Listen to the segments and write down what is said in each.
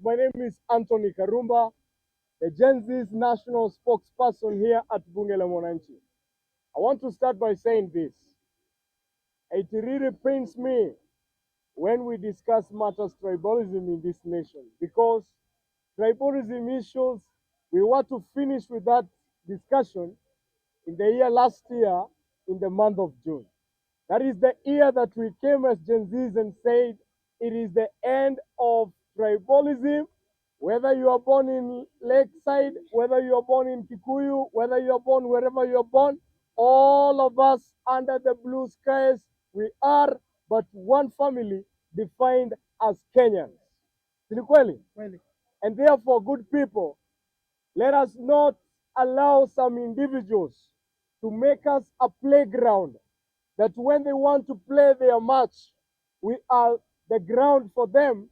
My name is Anthony Karumba, the Gen Z's national spokesperson here at Bunge la Mwananchi. I want to start by saying this. It really pains me when we discuss matters tribalism in this nation, because tribalism issues, we want to finish with that discussion in the year last year in the month of June. That is the year that we came as Gen Zs and said it is the end of tribalism. Whether you are born in Lakeside, whether you are born in Kikuyu, whether you are born wherever you are born, all of us under the blue skies, we are but one family defined as Kenyans. Ni kweli? And therefore, good people, let us not allow some individuals to make us a playground that when they want to play their match, we are the ground for them,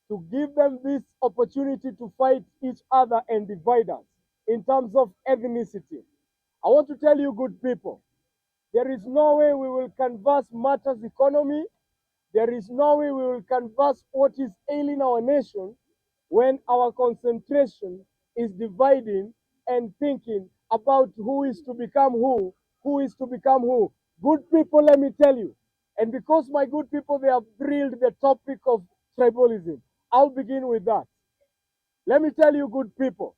to give them this opportunity to fight each other and divide us in terms of ethnicity. I want to tell you, good people, there is no way we will canvass matters economy. There is no way we will canvass what is ailing our nation when our concentration is dividing and thinking about who is to become who is to become who. Good people, let me tell you, and because my good people, they have drilled the topic of tribalism, I'll begin with that. Let me tell you, good people,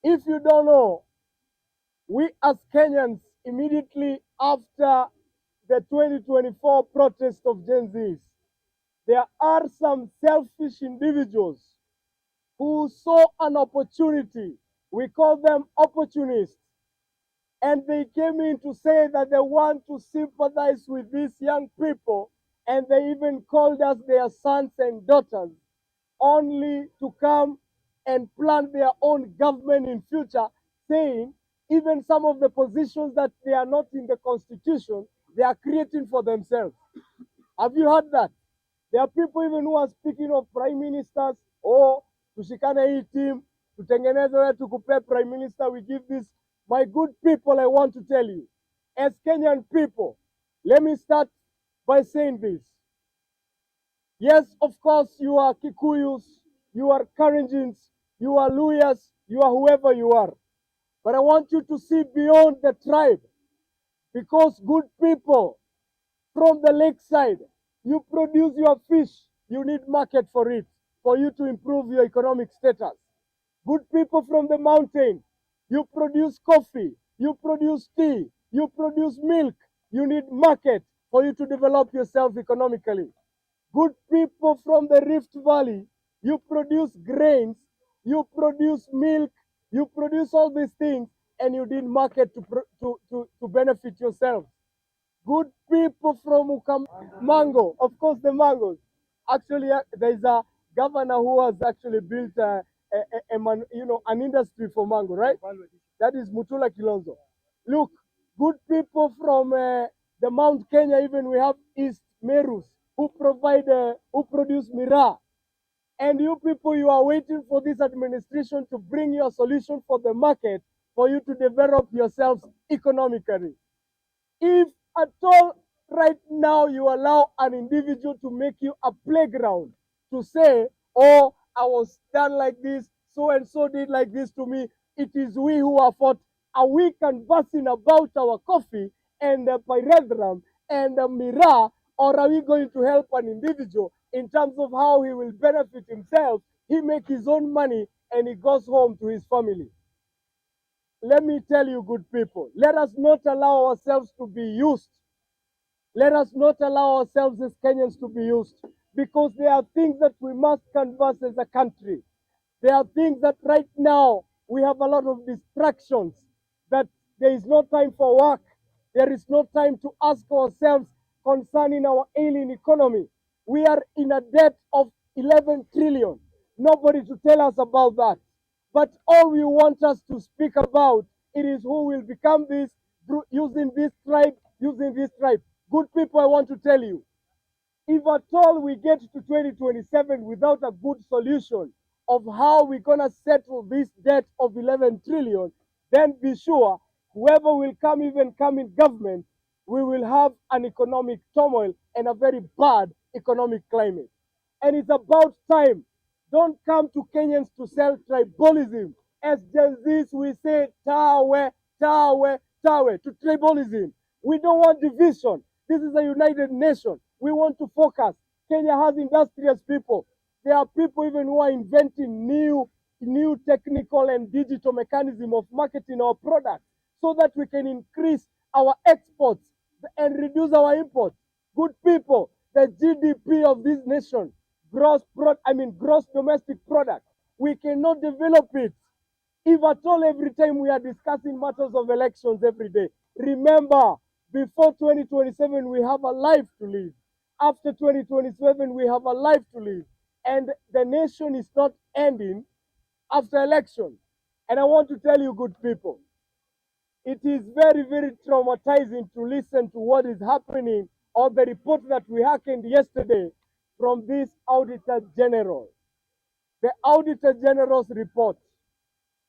if you don't know, we as Kenyans, immediately after the 2024 protest of Gen Zs, there are some selfish individuals who saw an opportunity. We call them opportunists. And they came in to say that they want to sympathize with these young people, and they even called us their sons and daughters, only to come and plan their own government in future, saying even some of the positions that they are not in the constitution, they are creating for themselves. Have you heard that? There are people even who are speaking of prime ministers. Oh, tushikane hii team, tutengeneze wewe tukupe prime minister, we give this. My good people, I want to tell you, as Kenyan people, let me start by saying this. Yes, of course, you are Kikuyus, you are Karenjins, you are Luyas, you are whoever you are. But I want you to see beyond the tribe, because good people from the lakeside, you produce your fish, you need market for it, for you to improve your economic status. Good people from the mountain, you produce coffee, you produce tea, you produce milk, you need market for you to develop yourself economically. Good people from the Rift Valley, you produce grains, you produce milk, you produce all these things, and you need market to benefit yourself. Good people from mango, of course, the mangoes. Actually, there's a governor who has actually built an industry for mango, right? That is Mutula Kalonzo. Look, good people from the Mount Kenya, even we have East Merus, who produce miraa. And you people, you are waiting for this administration to bring you a solution for the market for you to develop yourselves economically. If at all right now you allow an individual to make you a playground to say, oh, I was done like this, so and so did like this to me, it is we who are fought. Are we conversing about our coffee and the pyrethrum and the miraa, or are we going to help an individual in terms of how he will benefit himself? He make his own money and he goes home to his family. Let me tell you, good people, let us not allow ourselves to be used. Let us not allow ourselves as Kenyans to be used, because there are things that we must converse as a country. There are things that right now we have a lot of distractions, that there is no time for work. There is no time to ask ourselves concerning our ailing economy. We are in a debt of 11 trillion. Nobody to tell us about that. But all we want us to speak about, it is who will become this using this tribe, using this tribe. Good people, I want to tell you, if at all we get to 2027 without a good solution of how we're going to settle this debt of 11 trillion, then be sure whoever will come in government, we will have an economic turmoil and a very bad economic climate. And it's about time Don't come to Kenyans to sell tribalism. As Gen Zs, we say tawe, tawe, tawe to tribalism. We don't want division. This is a united nation. We want to focus. Kenya has industrious people. There are people even who are inventing new technical and digital mechanism of marketing our products so that we can increase our exports and reduce our imports. Good people, the GDP of this nation, gross domestic product, we cannot develop it if at all every time we are discussing matters of elections every day. Remember, before 2027, we have a life to live. After 2027, we have a life to live. And the nation is not ending after elections. And I want to tell you, good people, it is very, very traumatizing to listen to what is happening or the report that we heard yesterday from this Auditor General. The Auditor General's report,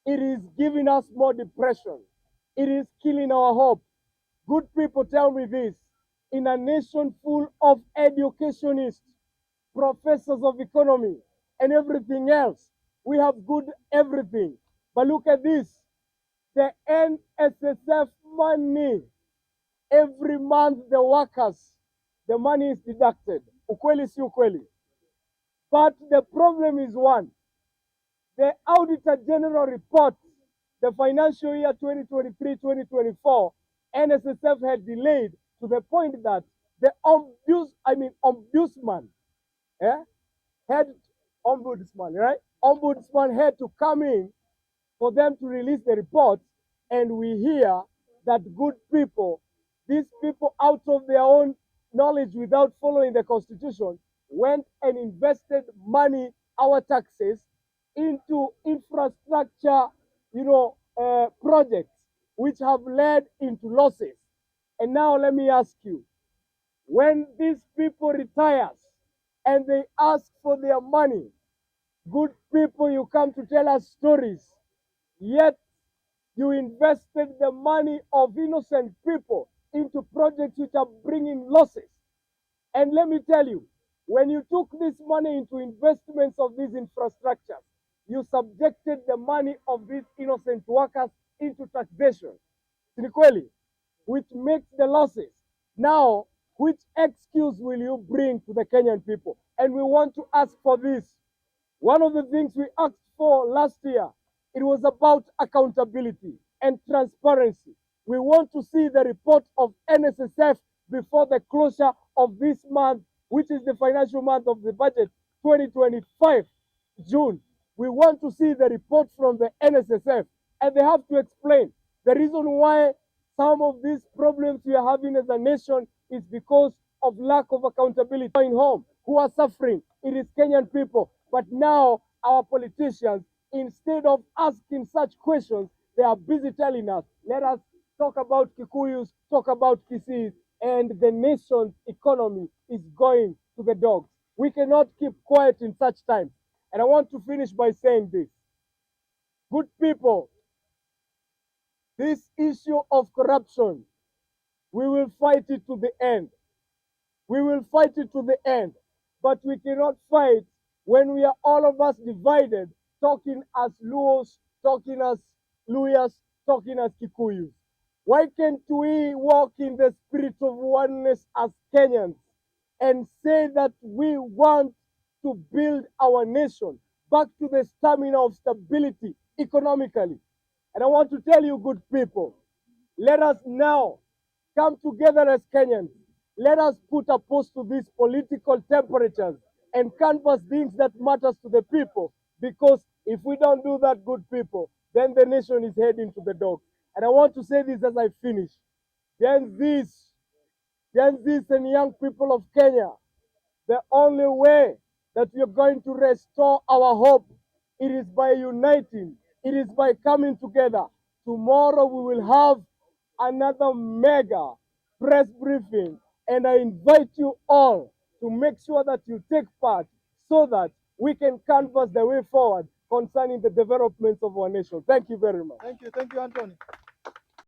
it is giving us more depression. It is killing our hope. Good people, tell me this. In a nation full of educationists, professors of economy, and everything else, we have good everything. But look at this. The NSSF money, every month the workers, the money is deducted. Ukweli si ukweli. But the problem is one. The Auditor General report, the financial year 2023-2024, NSSF had delayed to the point that the ombudsman, Ombudsman had to come in for them to release the report, and we hear that good people, these people out of their own knowledge without following the constitution, went and invested money, our taxes, into infrastructure, projects, which have led into losses. And now let me ask you, when these people retires and they ask for their money, good people, you come to tell us stories, yet you invested the money of innocent people into projects which are bringing losses. And let me tell you, when you took this money into investments of these infrastructures, you subjected the money of these innocent workers into taxation, which makes the losses. Now, which excuse will you bring to the Kenyan people? And we want to ask for this. One of the things we asked for last year, it was about accountability and transparency. We want to see the report of NSSF before the closure of this month, which is the financial month of the budget, 2025, June. We want to see the report from the NSSF, and they have to explain the reason why some of these problems we are having as a nation is because of lack of accountability. Going home, who are suffering, it is Kenyan people. But now our politicians, instead of asking such questions, they are busy telling us, let us talk about Kikuyus, talk about Kisis, and the nation's economy is going to the dogs. We cannot keep quiet in such times. And I want to finish by saying this. Good people, this issue of corruption, we will fight it to the end. We will fight it to the end. But we cannot fight when we are all of us divided, talking as Luos, talking as Luyas, talking as Kikuyus. Why can't we walk in the spirit of oneness as Kenyans and say that we want to build our nation back to the stamina of stability economically? And I want to tell you, good people, let us now come together as Kenyans. Let us put a pause to these political temperatures and canvass things that matters to the people. Because if we don't do that, good people, then the nation is heading to the dogs. And I want to say this as I finish. Gen Zs and young people of Kenya, the only way that we are going to restore our hope, it is by uniting. It is by coming together. Tomorrow we will have another mega press briefing, and I invite you all to make sure that you take part so that we can canvass the way forward concerning the developments of our nation. Thank you very much. Thank you, Anthony.